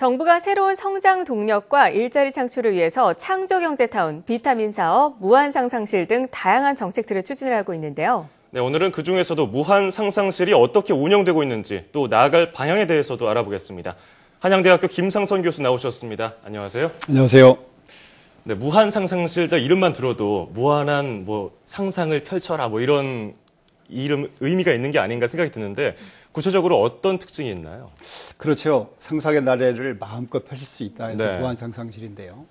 정부가 새로운 성장 동력과 일자리 창출을 위해서 창조경제타운, 비타민 사업, 무한상상실 등 다양한 정책들을 추진을 하고 있는데요. 네, 오늘은 그중에서도 무한상상실이 어떻게 운영되고 있는지 또 나아갈 방향에 대해서도 알아보겠습니다. 한양대학교 김상선 교수 나오셨습니다. 안녕하세요. 안녕하세요. 네, 무한상상실 이름만 들어도 무한한 상상을 펼쳐라 이런 의미가 있는 게 아닌가 생각이 드는데 구체적으로 어떤 특징이 있나요? 그렇죠. 상상의 나래를 마음껏 펼칠 수 있다 해서 네. 무한상상실인데요.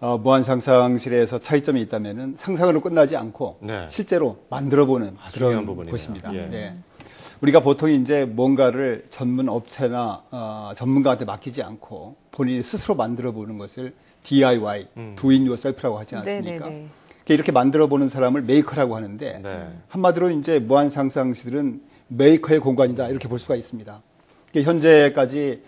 무한상상실에서 차이점이 있다면은 상상으로 끝나지 않고 네. 실제로 만들어보는 중요한 그런 부분이네요. 곳입니다. 예. 네. 우리가 보통 이제 뭔가를 전문 업체나 전문가한테 맡기지 않고 본인이 스스로 만들어보는 것을 DIY, Do It Yourself라고 하지 않습니까? 네네네. 이렇게 만들어보는 사람을 메이커라고 하는데 네. 한마디로 이제 무한상상실은 메이커의 공간이다 이렇게 볼 수가 있습니다. 현재까지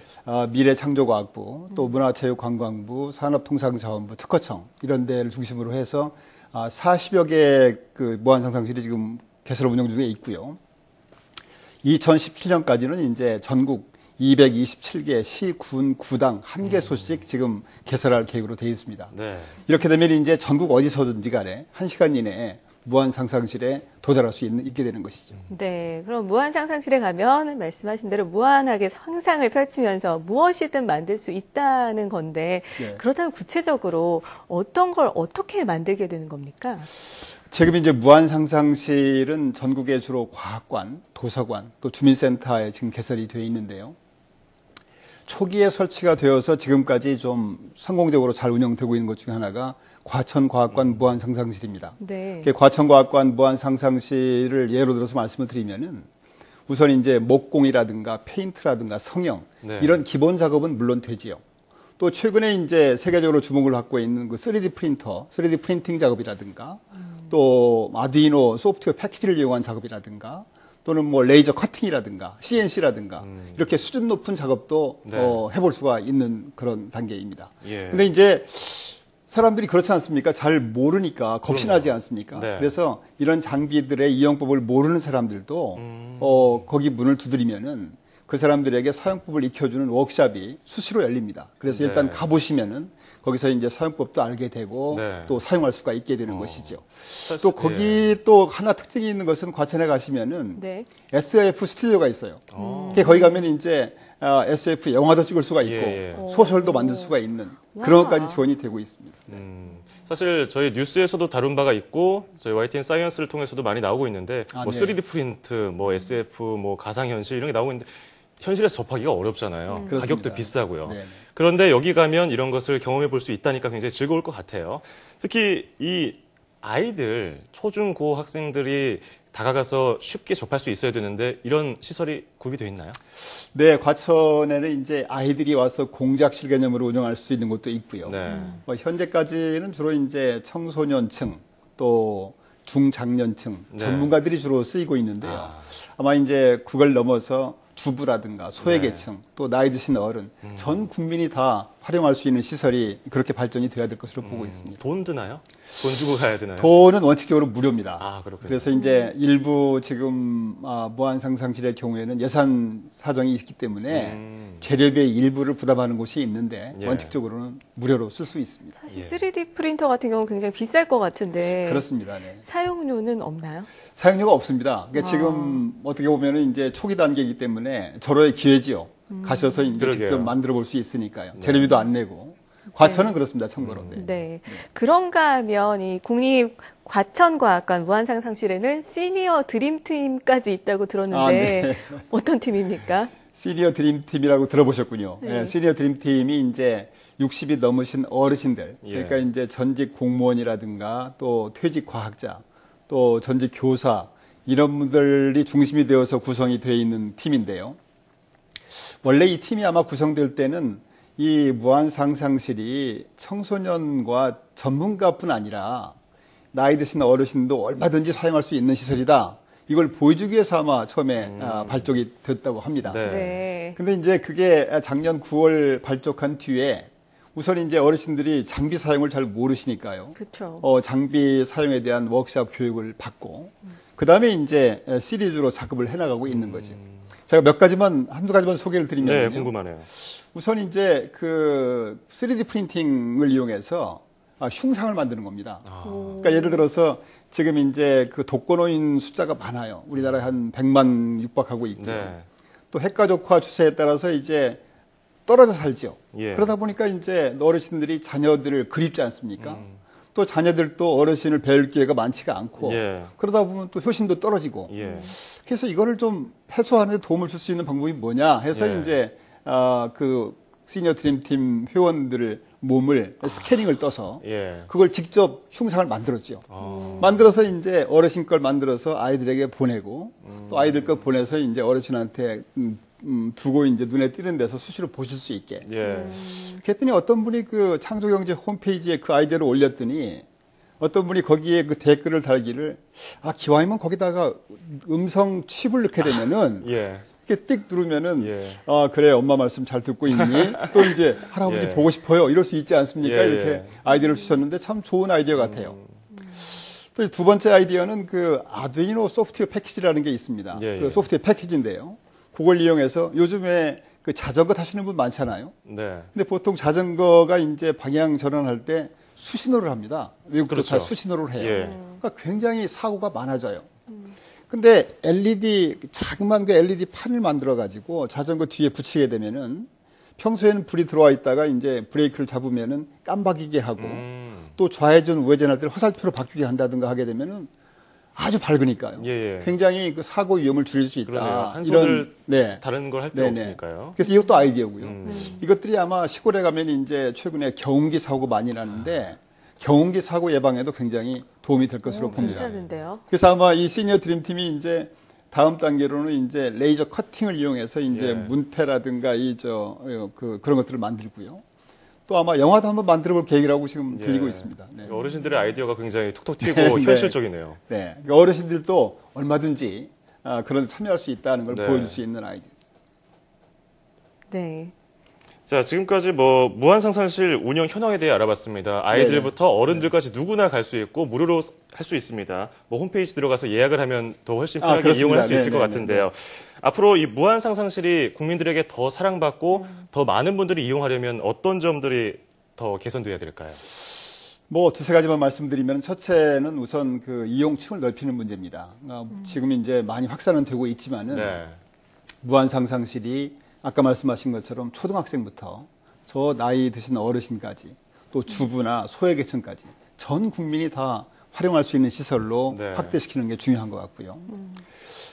미래창조과학부, 또 문화체육관광부, 산업통상자원부, 특허청 이런 데를 중심으로 해서 40여 개의 그 무한상상실이 지금 개설 운영 중에 있고요. 2017년까지는 이제 전국 227개 시, 군, 구당 1개소씩 지금 개설할 계획으로 되어 있습니다. 네. 이렇게 되면 이제 전국 어디서든지 간에 1시간 이내에 무한상상실에 도달할 수 있게 되는 것이죠. 네, 그럼 무한상상실에 가면 말씀하신 대로 무한하게 상상을 펼치면서 무엇이든 만들 수 있다는 건데 네. 그렇다면 구체적으로 어떤 걸 어떻게 만들게 되는 겁니까? 지금 이제 무한상상실은 전국에 주로 과학관, 도서관, 또 주민센터에 지금 개설이 되어 있는데요. 초기에 설치가 되어서 지금까지 좀 성공적으로 잘 운영되고 있는 것 중에 하나가 과천과학관 무한상상실입니다. 네. 과천과학관 무한상상실을 예로 들어서 말씀을 드리면은 우선 이제 목공이라든가 페인트라든가 성형 네. 이런 기본 작업은 물론 되지요. 또 최근에 이제 세계적으로 주목을 받고 있는 그 3D 프린터, 3D 프린팅 작업이라든가 또 아두이노 소프트웨어 패키지를 이용한 작업이라든가 또는 레이저 커팅이라든가 CNC라든가 이렇게 수준 높은 작업도 네. 해볼 수가 있는 그런 단계입니다. 예. 근데 이제 사람들이 그렇지 않습니까? 잘 모르니까 겁신하지 않습니까? 네. 그래서 이런 장비들의 이용법을 모르는 사람들도 거기 문을 두드리면은 그 사람들에게 사용법을 익혀주는 워크숍이 수시로 열립니다. 그래서 네. 일단 가보시면은 거기서 이제 사용법도 알게 되고 네. 또 사용할 수가 있게 되는 것이죠. 사실, 또 거기 또 하나 특징이 있는 것은 과천에 가시면은 네. SF 스튜디오가 있어요. 거기 가면 이제 SF 영화도 찍을 수가 있고 예. 소설도 만들 수가 있는 그런 것까지 지원이 되고 있습니다. 사실 저희 뉴스에서도 다룬 바가 있고 저희 YTN 사이언스를 통해서도 많이 나오고 있는데 네. 3D 프린트, SF, 가상현실 이런 게 나오고 있는데 현실에서 접하기가 어렵잖아요. 그렇습니다. 가격도 비싸고요. 네. 그런데 여기 가면 이런 것을 경험해 볼 수 있다니까 굉장히 즐거울 것 같아요. 특히 이 아이들, 초중고 학생들이 다가가서 쉽게 접할 수 있어야 되는데 이런 시설이 구비되어 있나요? 네, 과천에는 이제 아이들이 와서 공작실 개념으로 운영할 수 있는 곳도 있고요. 네. 현재까지는 주로 이제 청소년층 또 중장년층 네. 전문가들이 주로 쓰이고 있는데요. 아마 이제 그걸 넘어서 주부라든가 소외계층 또 나이 드신 어른 전 국민이 다 활용할 수 있는 시설이 그렇게 발전이 돼야 될 것으로 보고 있습니다. 돈 드나요? 돈 주고 가야 되나요? 돈은 원칙적으로 무료입니다. 아, 그렇군요. 그래서 이제 일부 지금 무한상상실의 경우에는 예산 사정이 있기 때문에 재료비의 일부를 부담하는 곳이 있는데 예. 원칙적으로는 무료로 쓸 수 있습니다. 사실 3D 프린터 같은 경우는 굉장히 비쌀 것 같은데 그렇습니다. 네. 사용료는 없나요? 사용료가 없습니다. 그러니까 지금 어떻게 보면은 이제 초기 단계이기 때문에 절호의 기회지요. 가셔서 이제 그러게요. 직접 만들어 볼 수 있으니까요. 재료비도 안 내고. 과천은 그렇습니다. 참고로. 네. 네. 그런가 하면 이 국립과천과학관 무한상상실에는 시니어 드림팀까지 있다고 들었는데 네. 어떤 팀입니까? 시니어 드림팀이라고 들어보셨군요. 네. 네, 시니어 드림팀이 이제 60이 넘으신 어르신들, 예. 그러니까 이제 전직 공무원이라든가 또 퇴직 과학자, 또 전직 교사 이런 분들이 중심이 되어서 구성이 되어 있는 팀인데요. 원래 이 팀이 아마 구성될 때는 이 무한상상실이 청소년과 전문가뿐 아니라 나이 드신 어르신도 얼마든지 사용할 수 있는 시설이다. 이걸 보여주기 위해서 아마 처음에 발족이 됐다고 합니다. 네. 네. 근데 이제 그게 작년 9월 발족한 뒤에 우선 이제 어르신들이 장비 사용을 잘 모르시니까요. 그렇죠. 장비 사용에 대한 워크숍 교육을 받고 그다음에 이제 시리즈로 작업을 해나가고 있는 거죠. 제가 한두 가지만 소개를 드리면요. 네, 궁금하네요. 우선 이제 그 3D 프린팅을 이용해서 흉상을 만드는 겁니다. 그러니까 예를 들어서 지금 이제 그 독거노인 숫자가 많아요. 우리나라에 한 100만 육박하고 있고요. 네. 또 핵가족화 추세에 따라서 이제 떨어져 살죠. 예. 그러다 보니까 이제 어르신들이 자녀들을 그립지 않습니까? 또 자녀들도 어르신을 뵐 기회가 많지가 않고 예. 그러다 보면 또 효심도 떨어지고 예. 그래서 이거를 좀 해소하는 데 도움을 줄 수 있는 방법이 뭐냐 해서 예. 이제 그 시니어 드림팀 회원들을 몸을 스캐닝을 떠서 예. 그걸 직접 흉상을 만들었죠. 만들어서 이제 어르신 걸 만들어서 아이들에게 보내고 또 아이들 거 보내서 이제 어르신한테 두고 이제 눈에 띄는 데서 수시로 보실 수 있게. 예. 그랬더니 어떤 분이 그 창조경제 홈페이지에 그 아이디어를 올렸더니 어떤 분이 거기에 그 댓글을 달기를 기왕이면 거기다가 음성 칩을 넣게 되면은 예. 이렇게 띡 누르면은 예. 그래 엄마 말씀 잘 듣고 있니? 또 이제 할아버지 예. 보고 싶어요. 이럴 수 있지 않습니까? 예, 이렇게 예. 아이디어를 주셨는데 참 좋은 아이디어 같아요. 또 두 번째 아이디어는 그 아두이노 소프트웨어 패키지라는 게 있습니다. 예, 그 예. 소프트웨어 패키지인데요. 그걸 이용해서 요즘에 그 자전거 타시는 분 많잖아요. 네. 근데 보통 자전거가 이제 방향 전환할 때 수신호를 합니다. 외국도 그렇죠. 다 수신호를 해요. 예. 그러니까 굉장히 사고가 많아져요. 근데 LED 자그마한 그 LED 판을 만들어 가지고 자전거 뒤에 붙이게 되면은 평소에는 불이 들어와 있다가 이제 브레이크를 잡으면은 깜박이게 하고 또 좌회전 우회전할 때 화살표로 바뀌게 한다든가 하게 되면은 아주 밝으니까요. 예, 예. 굉장히 그 사고 위험을 줄일 수 있다. 그러네요. 한 손을 네. 다른 걸 할 필요 네네. 없으니까요. 그래서 이것도 아이디어고요. 이것들이 아마 시골에 가면 이제 최근에 경운기 사고 많이 나는데 경운기 사고 예방에도 굉장히 도움이 될 것으로 봅니다. 괜찮은데요. 그래서 아마 이 시니어 드림팀이 이제 다음 단계로는 이제 레이저 커팅을 이용해서 이제 예. 문패라든가 그런 것들을 만들고요. 또 아마 영화도 한번 만들어 볼 계획이라고 지금 들리고 있습니다. 네. 어르신들의 아이디어가 굉장히 톡톡 튀고 네. 현실적이네요. 네. 그러니까 어르신들도 얼마든지 그런 데 참여할 수 있다는 걸 네. 보여줄 수 있는 아이디어. 네. 자, 지금까지 무한상상실 운영 현황에 대해 알아봤습니다. 아이들부터 어른들까지 누구나 갈 수 있고 무료로 할 수 있습니다. 홈페이지 들어가서 예약을 하면 더 훨씬 편하게 그렇습니다. 이용을 할 수 있을 것 네네네. 같은데요. 앞으로 이 무한상상실이 국민들에게 더 사랑받고 더 많은 분들이 이용하려면 어떤 점들이 더 개선돼야 될까요? 두세 가지만 말씀드리면 첫째는 우선 그 이용층을 넓히는 문제입니다. 지금 이제 많이 확산은 되고 있지만은 네. 무한상상실이 아까 말씀하신 것처럼 초등학생부터 저 나이 드신 어르신까지 또 주부나 소외계층까지 전 국민이 다 활용할 수 있는 시설로 네. 확대시키는 게 중요한 것 같고요.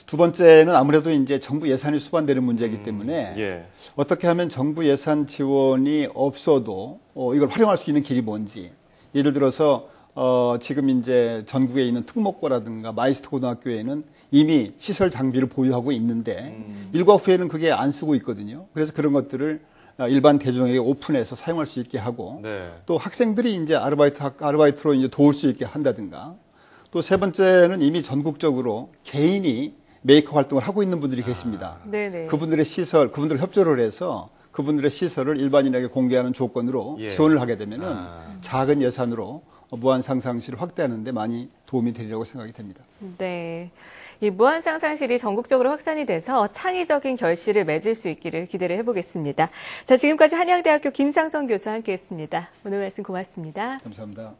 두 번째는 아무래도 이제 정부 예산이 수반되는 문제이기 때문에 예. 어떻게 하면 정부 예산 지원이 없어도 이걸 활용할 수 있는 길이 뭔지 예를 들어서 지금 이제 전국에 있는 특목고라든가 마이스터 고등학교에는 이미 시설 장비를 보유하고 있는데 일과 후에는 그게 안 쓰고 있거든요. 그래서 그런 것들을 일반 대중에게 오픈해서 사용할 수 있게 하고 네. 또 학생들이 이제 아르바이트로 이제 도울 수 있게 한다든가 또 세 번째는 이미 전국적으로 개인이 메이커 활동을 하고 있는 분들이 계십니다. 네네. 그분들의 그분들 협조를 해서 그분들의 시설을 일반인에게 공개하는 조건으로 예. 지원을 하게 되면은 작은 예산으로 무한상상실을 확대하는 데 많이 도움이 되리라고 생각이 됩니다. 네. 이 무한상상실이 전국적으로 확산이 돼서 창의적인 결실을 맺을 수 있기를 기대를 해보겠습니다. 자, 지금까지 한양대학교 김상선 교수와 함께했습니다. 오늘 말씀 고맙습니다. 감사합니다.